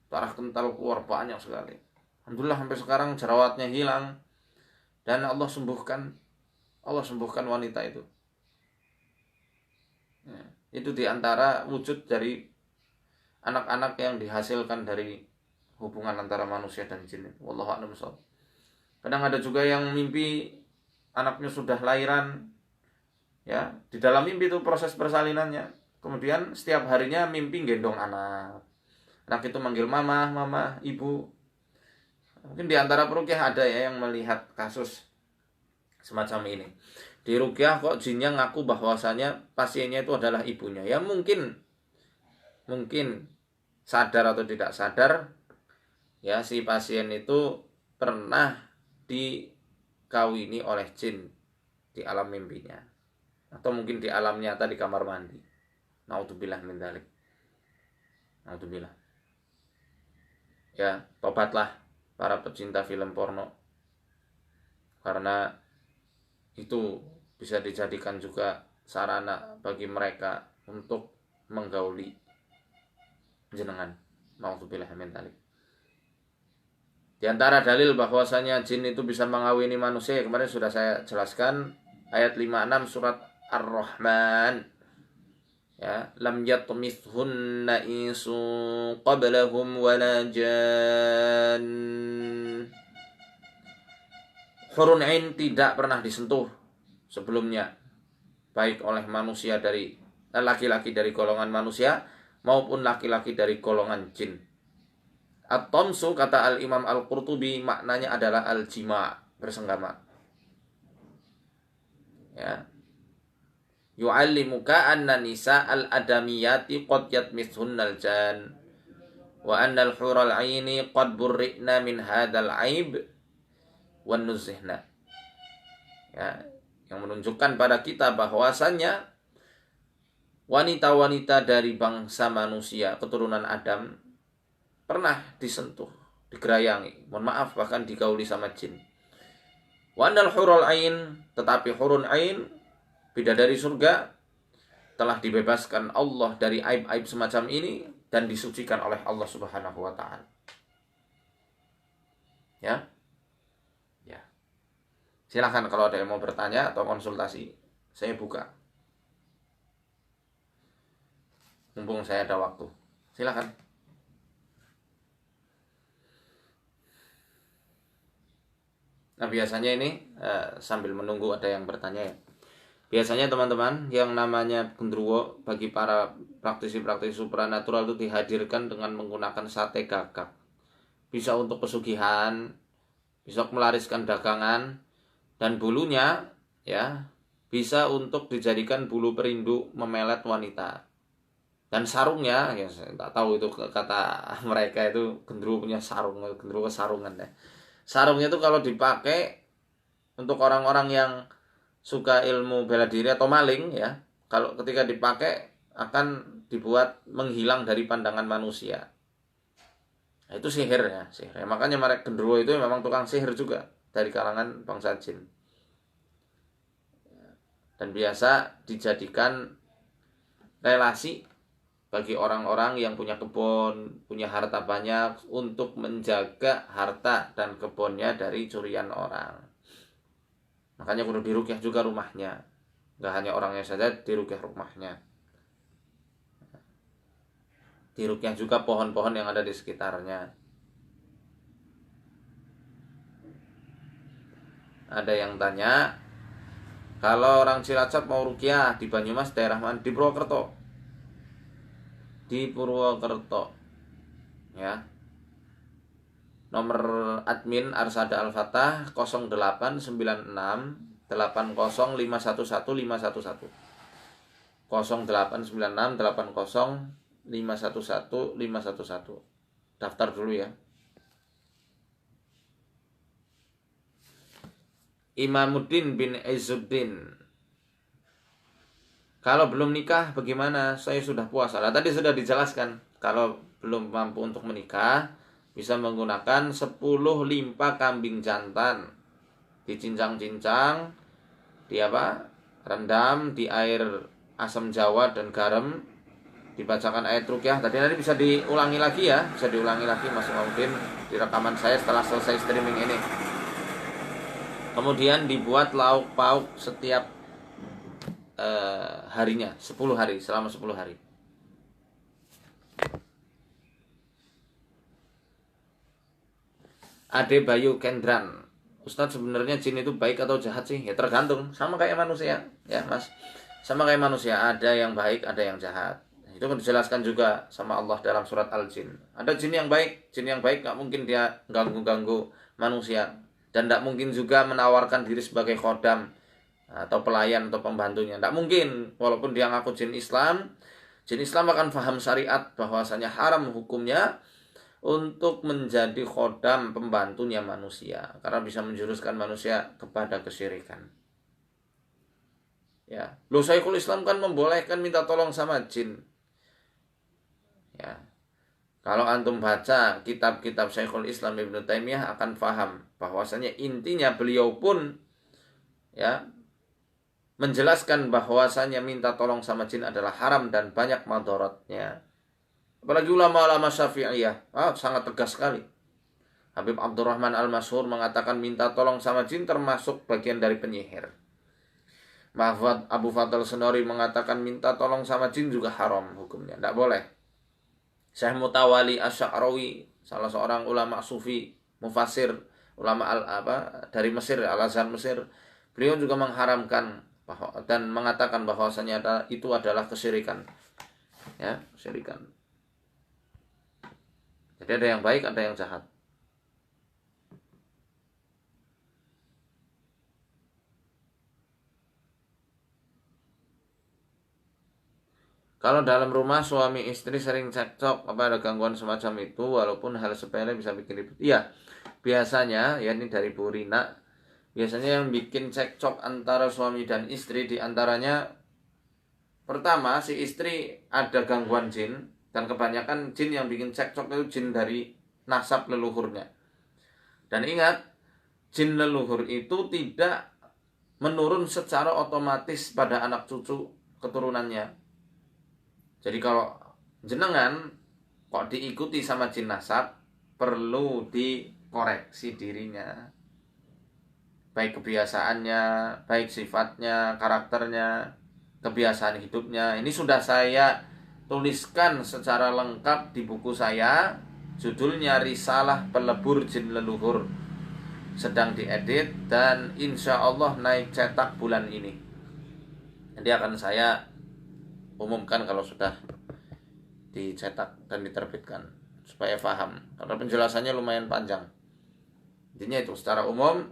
Darah kental keluar banyak sekali. Alhamdulillah sampai sekarang jerawatnya hilang. Dan Allah sembuhkan wanita itu. Ya, itu diantara wujud dari anak-anak yang dihasilkan dari hubungan antara manusia dan jin. Wallahu a'lam bishawab. Kadang ada juga yang mimpi anaknya sudah lahiran. Ya, di dalam mimpi itu proses persalinannya. Kemudian setiap harinya mimpi gendong anak. Anak itu manggil mama, mama, ibu. Mungkin di antara peruqyah ada ya yang melihat kasus semacam ini. Di ruqyah kok jinnya ngaku bahwasanya pasiennya itu adalah ibunya. Ya mungkin sadar atau tidak sadar ya si pasien itu pernah dikawini oleh jin di alam mimpinya. Atau mungkin di alam nyata di kamar mandi. Naudzubillah min dzalik. Naudzubillah. Ya, tobatlah para pecinta film porno. Karena itu bisa dijadikan juga sarana bagi mereka untuk menggauli jenengan. Naudzubillah min dzalik. Di antara dalil bahwasanya jin itu bisa mengawini manusia kemarin sudah saya jelaskan ayat 56 surat Ar-Rahman. Ya, lam yatmithunna insu qablahum wala jan. Hurun ain tidak pernah disentuh sebelumnya baik oleh manusia dari laki-laki dari golongan manusia maupun laki-laki dari golongan jin. At-tamsu kata Al-Imam Al-Qurtubi maknanya adalah al-jima', bersenggama. Ya. Yu'allimuka anna nisa al-adamiyati qad yatmithunna al-jan wa anna al-hural 'aini qad burri'na min hadzal 'aib wan nuzihna. Ya, yang menunjukkan pada kita bahwasannya wanita-wanita dari bangsa manusia keturunan Adam pernah disentuh, digerayangi, mohon maaf bahkan digauli sama jin. Wa annal hurul 'ain, tetapi hurun 'ain bidadari surga telah dibebaskan Allah dari aib-aib semacam ini dan disucikan oleh Allah Subhanahu wa taala. Ya. Ya. Silahkan kalau ada yang mau bertanya atau konsultasi, saya buka. Mumpung saya ada waktu. Silahkan. Nah biasanya ini sambil menunggu ada yang bertanya ya. Biasanya teman-teman yang namanya gendruwo bagi para praktisi-praktisi supranatural itu dihadirkan dengan menggunakan sate gagak. Bisa untuk pesugihan, bisa melariskan dagangan, dan bulunya ya bisa untuk dijadikan bulu perindu memelet wanita. Dan sarungnya ya saya tak tahu itu kata mereka itu gendruwo punya sarung, gendruwo sarungan ya. Sarungnya itu kalau dipakai untuk orang-orang yang suka ilmu bela diri atau maling ya, kalau ketika dipakai akan dibuat menghilang dari pandangan manusia. Nah, itu sihir ya, sihir. Ya, makanya mereka gendruwo itu memang tukang sihir juga dari kalangan bangsa jin. Dan biasa dijadikan relasi bagi orang-orang yang punya kebun, punya harta banyak untuk menjaga harta dan kebunnya dari curian orang. Makanya kudu dirukyah juga rumahnya. Gak hanya orangnya saja, dirukyah rumahnya. Dirukyah juga pohon-pohon yang ada di sekitarnya. Ada yang tanya, kalau orang Cilacap mau rukyah di Banyumas daerah mana? Di Purwokerto. Di Purwokerto. Ya. Nomor admin Arsada Al-Fatah 0896 80511 0896 80511 Daftar dulu ya. Imamuddin bin Izzuddin, kalau belum nikah bagaimana? Saya sudah puasa. Nah, tadi sudah dijelaskan, kalau belum mampu untuk menikah bisa menggunakan 10 limpa kambing jantan, dicincang-cincang, rendam di air asam jawa dan garam, dibacakan ayat rukyah. Tadi nanti bisa diulangi lagi ya, bisa diulangi lagi Mas Maudin di rekaman saya setelah selesai streaming ini. Kemudian dibuat lauk pauk setiap harinya, 10 hari, selama 10 hari. Ade Bayu Kendran, Ustadz sebenarnya jin itu baik atau jahat sih? Ya tergantung, sama kayak manusia ya Mas. Sama kayak manusia, ada yang baik, ada yang jahat. Itu kan dijelaskan juga sama Allah dalam surat Al-Jin. Ada jin yang baik gak mungkin dia ganggu-ganggu manusia. Dan gak mungkin juga menawarkan diri sebagai khodam atau pelayan atau pembantunya. Gak mungkin, walaupun dia ngaku jin Islam akan paham syariat bahwasanya haram hukumnya untuk menjadi khodam pembantunya manusia, karena bisa menjuruskan manusia kepada kesyirikan. Ya, loh Syekhul Islam kan membolehkan minta tolong sama jin. Ya, kalau antum baca kitab-kitab Syekhul Islam Ibnu Taimiyah akan paham bahwasanya intinya beliau pun ya menjelaskan bahwasanya minta tolong sama jin adalah haram dan banyak madharatnya. Apalagi ulama-ulama Syafi'iyah, sangat tegas sekali. Habib Abdurrahman Al-Masyhur mengatakan minta tolong sama jin termasuk bagian dari penyihir. Mahfud Abu Fadl Senori mengatakan minta tolong sama jin juga haram hukumnya, tidak boleh. Syekh Mutawali Asy'arawi, salah seorang ulama sufi, mufasir, ulama dari Mesir, Al-Azhar Mesir, beliau juga mengharamkan dan mengatakan bahwasanya itu adalah kesyirikan. Ya, kesyirikan. Jadi ada yang baik, ada yang jahat. Kalau dalam rumah suami istri sering cekcok, apa ada gangguan semacam itu, walaupun hal sepele bisa bikin ribut. Iya, biasanya, ya ini dari Bu Rina, biasanya yang bikin cekcok antara suami dan istri diantaranya, pertama si istri ada gangguan jin, dan kebanyakan jin yang bikin cekcok itu jin dari nasab leluhurnya. Dan ingat, jin leluhur itu tidak menurun secara otomatis pada anak cucu keturunannya. Jadi kalau jenengan kok diikuti sama jin nasab, perlu dikoreksi dirinya. baik kebiasaannya, baik sifatnya, karakternya, kebiasaan hidupnya. Ini sudah saya tuliskan secara lengkap di buku saya, judulnya Risalah Pelebur Jin Leluhur. Sedang diedit dan insya Allah naik cetak bulan ini. Nanti akan saya umumkan kalau sudah dicetak dan diterbitkan, supaya paham, karena penjelasannya lumayan panjang. Intinya itu secara umum,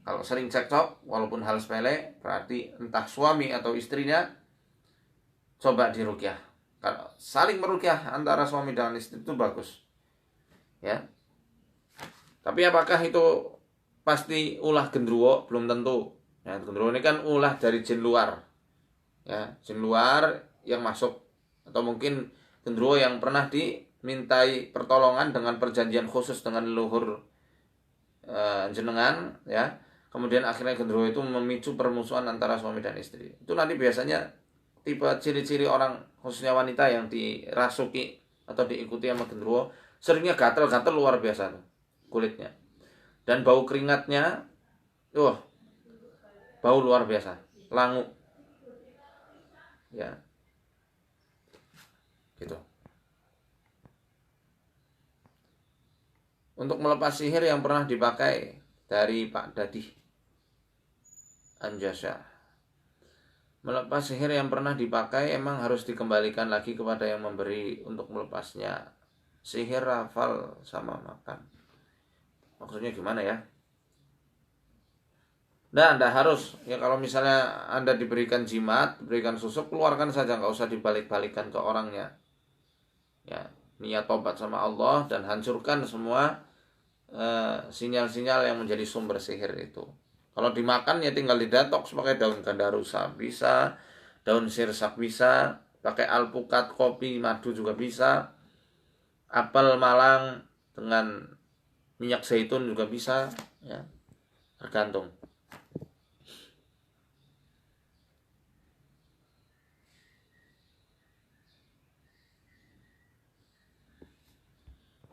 kalau sering cekcok walaupun hal sepele, berarti entah suami atau istrinya, coba diruqyah. Kalau saling meruqyah antara suami dan istri itu bagus, ya. Tapi apakah itu pasti ulah gendruwo? Belum tentu. Ya, gendruwo ini kan ulah dari jin luar, ya, jin luar yang masuk, atau mungkin gendruwo yang pernah dimintai pertolongan dengan perjanjian khusus dengan leluhur jenengan, ya. Kemudian akhirnya gendruwo itu memicu permusuhan antara suami dan istri. Itu nanti biasanya tipe ciri-ciri orang, khususnya wanita yang dirasuki atau diikuti sama gendruwo, seringnya gatel-gatel luar biasa tuh kulitnya, dan bau keringatnya, bau luar biasa, langu, ya, gitu. Untuk melepas sihir yang pernah dipakai dari Pak Dadi Anjasya. Melepas sihir yang pernah dipakai emang harus dikembalikan lagi kepada yang memberi untuk melepasnya. Sihir hafal sama makan. Maksudnya gimana ya? Nah, Anda harus, ya, kalau misalnya Anda diberikan jimat, diberikan susuk, keluarkan saja, nggak usah dibalik-balikan ke orangnya. Ya, niat tobat sama Allah dan hancurkan semua sinyal-sinyal yang menjadi sumber sihir itu. Kalau dimakan ya tinggal didetoks pakai daun gandarusa bisa, daun sirsak bisa, pakai alpukat, kopi, madu juga bisa, apel malang dengan minyak zaitun juga bisa, ya, tergantung.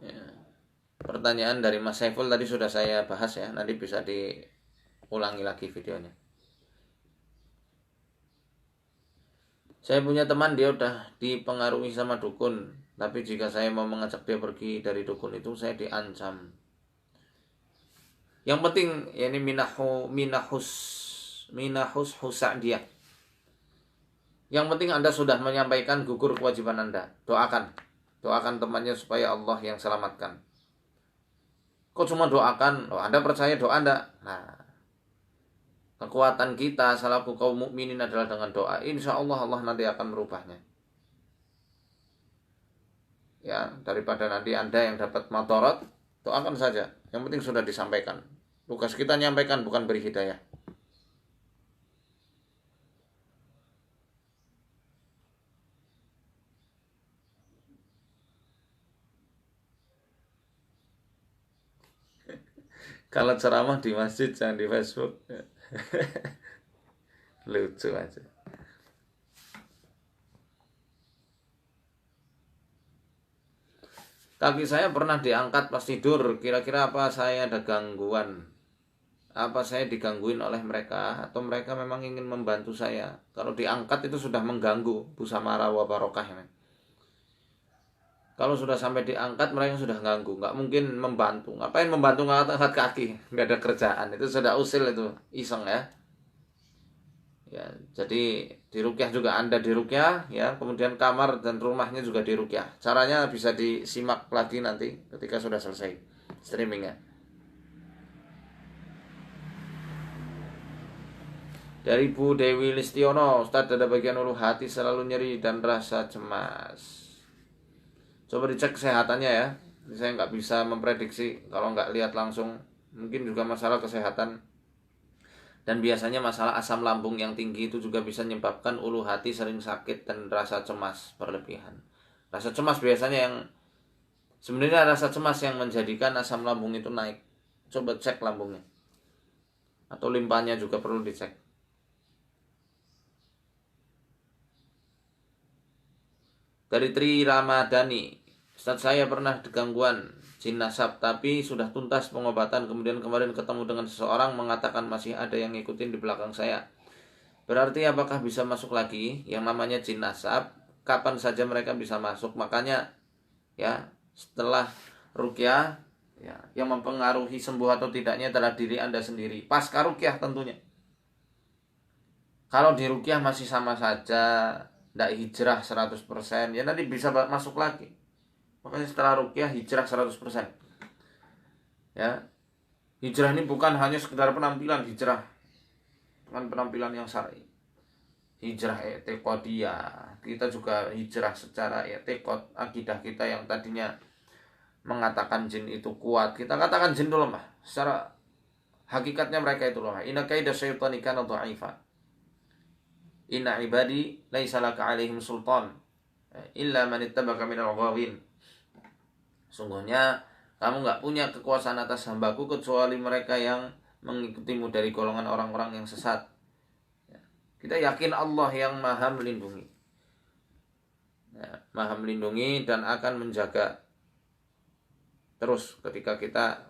Ya. Pertanyaan dari Mas Saiful tadi sudah saya bahas, ya, nanti bisa diulangi lagi videonya. Saya punya teman, dia udah dipengaruhi sama dukun, tapi jika saya mau mengajak dia pergi dari dukun itu, saya diancam. Yang penting ya, ini minahus husak dia. Yang penting Anda sudah menyampaikan gugur kewajiban Anda. Doakan temannya supaya Allah yang selamatkan. Kok cuma doakan? Anda percaya doa Anda? Nah, kekuatan kita selaku kaum mukminin adalah dengan doa. Insya Allah Allah nanti akan merubahnya. Ya, daripada nanti Anda yang dapat madharat, doakan saja. Yang penting sudah disampaikan. Tugas kita nyampaikan, bukan beri hidayah. Kalau ceramah di masjid, jangan di Facebook. Lucu aja. Kaki saya pernah diangkat pas tidur. Kira-kira apa saya ada gangguan? Apa saya digangguin oleh mereka? Atau mereka memang ingin membantu saya? Kalau diangkat itu sudah mengganggu. Busamara wa barokah. Kalau sudah sampai diangkat, mereka sudah ganggu. Nggak mungkin membantu. Ngapain membantu ngangkat kaki? Nggak ada kerjaan. Itu sudah usil, itu iseng, ya. Ya, jadi diruqyah juga, Anda diruqyah, ya, kemudian kamar dan rumahnya juga diruqyah. Caranya bisa disimak lagi nanti ketika sudah selesai streamingnya. Dari Bu Dewi Listiono, Ustadz, ada bagian ulu hati selalu nyeri dan rasa cemas. Coba dicek kesehatannya, ya. Saya nggak bisa memprediksi kalau nggak lihat langsung. Mungkin juga masalah kesehatan. Dan biasanya masalah asam lambung yang tinggi itu juga bisa menyebabkan ulu hati sering sakit dan rasa cemas berlebihan. Rasa cemas biasanya yang sebenarnya rasa cemas yang menjadikan asam lambung itu naik. Coba cek lambungnya. Atau limpahnya juga perlu dicek. Dari Tri Ramadhani, Ustadz, saya pernah digangguan jin nasab, tapi sudah tuntas pengobatan. Kemudian kemarin ketemu dengan seseorang mengatakan masih ada yang ngikutin di belakang saya. Berarti apakah bisa masuk lagi? Yang namanya jin nasab, kapan saja mereka bisa masuk. Makanya ya, setelah ruqyah ya, yang mempengaruhi sembuh atau tidaknya adalah diri Anda sendiri. Pasca ruqyah tentunya. Kalau di ruqyah masih sama saja, tidak hijrah 100%, ya nanti bisa masuk lagi. Makanya setelah ruqyah hijrah 100%. Ya. Hijrah ini bukan hanya sekedar penampilan, hijrah dengan penampilan yang syar'i. Hijrah i'tiqadiyah. Kita juga hijrah secara i'tiqad, akidah kita yang tadinya mengatakan jin itu kuat. Kita katakan jin dulu mah. Secara hakikatnya mereka itu loh. Inna kaida syaitani kana dha'ifa. Inna ibadi laisa laka 'alaihim sultan illa man ittabaka minal ghawin. Sungguhnya kamu nggak punya kekuasaan atas hambaku kecuali mereka yang mengikutimu dari golongan orang-orang yang sesat. Kita yakin Allah yang maha melindungi, ya, maha melindungi dan akan menjaga terus ketika kita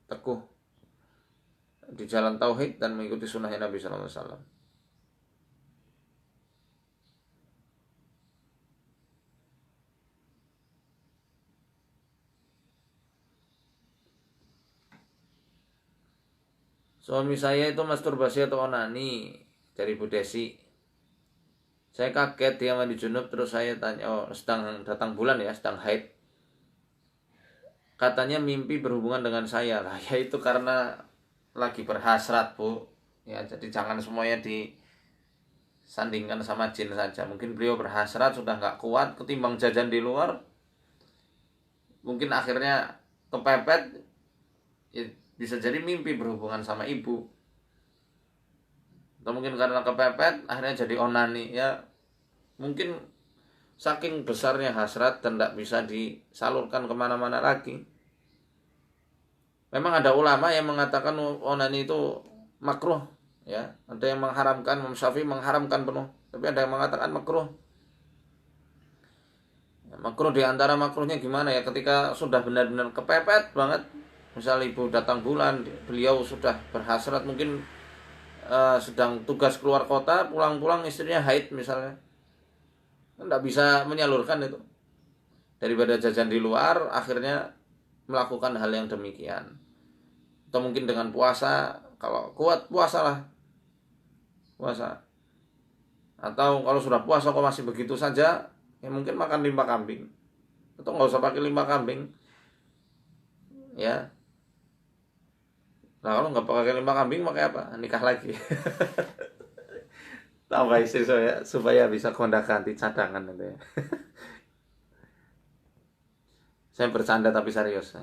teguh di jalan tauhid dan mengikuti sunnah Nabi Sallallahu Alaihi Wasallam. Suami saya itu masturbasi atau onani dari Bu Desi. Saya kaget dia mandi junub, terus saya tanya, oh sedang datang bulan ya, sedang haid. Katanya mimpi berhubungan dengan saya lah, ya itu karena lagi berhasrat Bu. Ya jadi jangan semuanya disandingkan sama jin saja. Mungkin beliau berhasrat sudah nggak kuat ketimbang jajan di luar. Mungkin akhirnya kepepet. Ya, bisa jadi mimpi berhubungan sama ibu. Atau mungkin karena kepepet akhirnya jadi onani ya. Mungkin saking besarnya hasrat dan tidak bisa disalurkan kemana-mana lagi. Memang ada ulama yang mengatakan onani itu makruh ya. Ada yang mengharamkan, Imam Syafi'i mengharamkan penuh, tapi ada yang mengatakan makruh. Ya, makruh diantara makruhnya gimana ya, ketika sudah benar-benar kepepet banget. Misal ibu datang bulan, beliau sudah berhasrat, mungkin sedang tugas keluar kota, pulang-pulang istrinya haid misalnya, tidak bisa menyalurkan itu. Daripada jajan di luar, akhirnya melakukan hal yang demikian. Atau mungkin dengan puasa, kalau kuat puasalah, puasa. Atau kalau sudah puasa kok masih begitu saja, ya mungkin makan limpa kambing. Atau nggak usah pakai limpa kambing, ya. Nah kalau nggak pakai limpa kambing pakai apa? Nikah lagi. Tambah istri saya supaya bisa kondak-ganti cadangan itu ya. Saya bercanda tapi serius.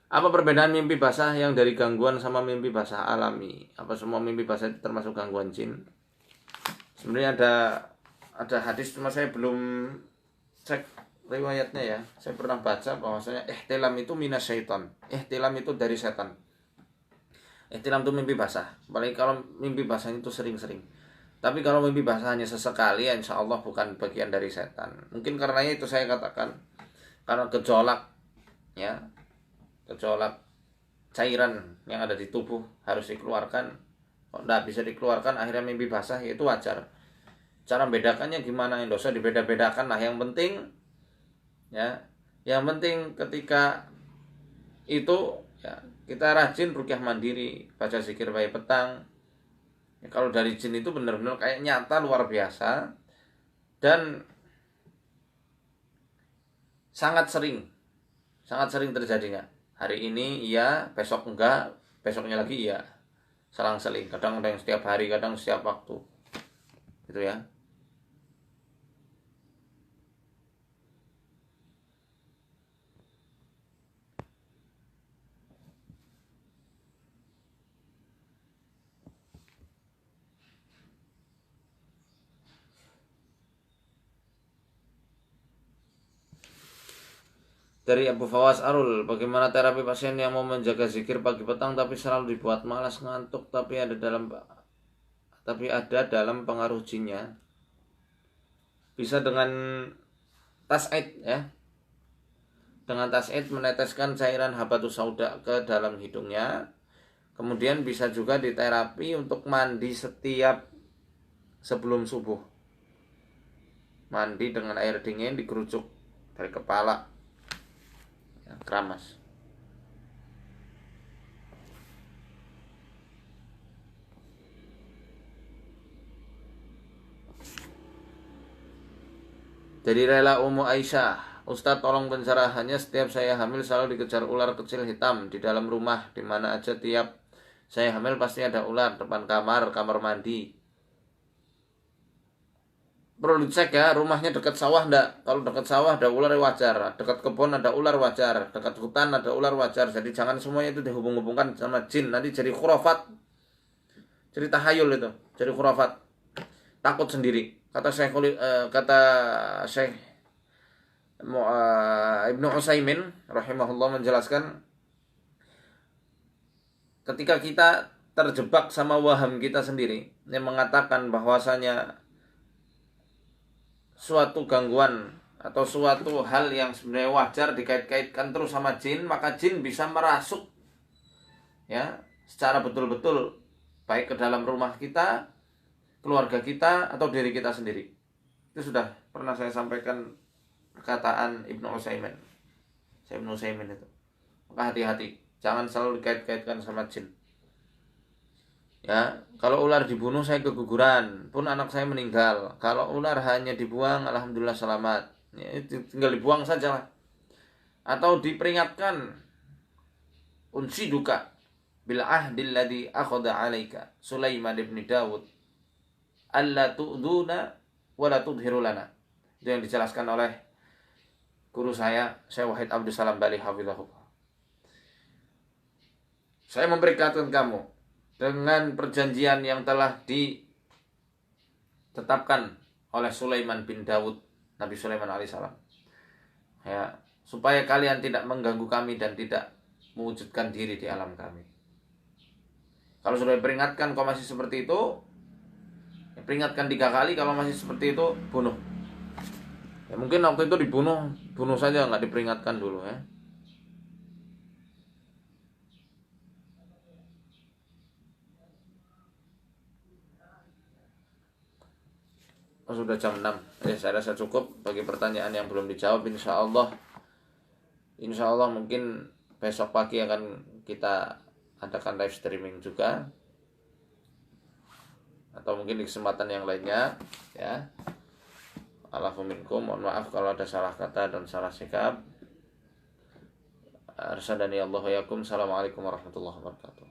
Apa perbedaan mimpi basah yang dari gangguan sama mimpi basah alami? Apa semua mimpi basah itu termasuk gangguan jin? Sebenarnya ada hadis, cuma saya belum cek riwayatnya ya. Saya pernah baca bahwasanya ihtilam itu minasyaiton. Ihtilam itu dari setan. Ihtilam itu mimpi basah. Apalagi kalau mimpi basah itu sering-sering. Tapi kalau mimpi basah hanya sesekali, insya Allah bukan bagian dari setan. Mungkin karenanya itu saya katakan, karena gejolak ya, gejolak cairan yang ada di tubuh harus dikeluarkan. Kalau tidak bisa dikeluarkan akhirnya mimpi basah, itu wajar. Cara membedakannya gimana, yang dosa dibeda-bedakan lah. Yang penting ya, yang penting ketika itu ya, kita rajin ruqyah mandiri, baca zikir pagi petang ya. Kalau dari jin itu benar-benar kayak nyata, luar biasa, dan sangat sering terjadinya. Hari ini iya, besok enggak, besoknya lagi iya, selang-seling. Kadang ada yang setiap hari, kadang setiap waktu, gitu ya. Dari Abu Fawas Arul, bagaimana terapi pasien yang mau menjaga zikir pagi petang tapi selalu dibuat malas, ngantuk, tapi ada dalam pengaruh jinnya? Bisa dengan tas'id ya. dengan tas'id meneteskan cairan habatus sauda ke dalam hidungnya. Kemudian bisa juga diterapi untuk mandi setiap sebelum subuh. Mandi dengan air dingin digerucuk dari kepala, ya, keramas. Jadi rela Ummu Aisyah, Ustadz tolong pencerahannya, setiap saya hamil selalu dikejar ular kecil hitam di dalam rumah. Di mana aja tiap saya hamil pasti ada ular, depan kamar, kamar mandi. Perlu dicek ya, rumahnya dekat sawah enggak? Kalau dekat sawah ada ular wajar, dekat kebun ada ular wajar, dekat hutan ada ular wajar. Jadi jangan semuanya itu dihubung-hubungkan sama jin, nanti jadi khurafat. Jadi tahayul itu, jadi khurafat. Takut sendiri. Kata Syekh Ibnu Utsaimin rahimahullah menjelaskan, ketika kita terjebak sama waham kita sendiri yang mengatakan bahwasanya suatu gangguan atau suatu hal yang sebenarnya wajar dikait-kaitkan terus sama jin, maka jin bisa merasuk ya secara betul-betul baik ke dalam rumah kita, keluarga kita, atau diri kita sendiri. Itu sudah pernah saya sampaikan perkataan Ibnu Utsaimin. Ibnu Utsaimin itu. Maka hati-hati, jangan selalu dikait-kaitkan sama jin. Ya, kalau ular dibunuh saya keguguran, pun anak saya meninggal. Kalau ular hanya dibuang, alhamdulillah selamat. Ya, tinggal dibuang saja lah. Atau diperingatkan, unsiduka bil ahdil ladzi akhadha 'alaika Sulaiman ibn Dawud alla tu'duna wa la tudhiru lana. Itu yang dijelaskan oleh guru saya, Syekh Wahid Abdul Salam Bali hafizahullah. Saya memperingatkan kamu dengan perjanjian yang telah ditetapkan oleh Sulaiman bin Dawud, Nabi Sulaiman alaihissalam. Ya, supaya kalian tidak mengganggu kami dan tidak mewujudkan diri di alam kami. Kalau sudah diperingatkan kau masih seperti itu, ya peringatkan 3 kali. Kalau masih seperti itu, bunuh. Ya mungkin waktu itu bunuh saja, nggak diperingatkan dulu ya. Oh, sudah jam 6. Ya, saya rasa cukup bagi pertanyaan yang belum dijawab. Insya Allah mungkin besok pagi akan kita adakan live streaming juga, atau mungkin di kesempatan yang lainnya ya. Alaikum, mohon maaf kalau ada salah kata dan salah sikap. Arsyadani Allah wa yakum. Assalamualaikum warahmatullahi wabarakatuh.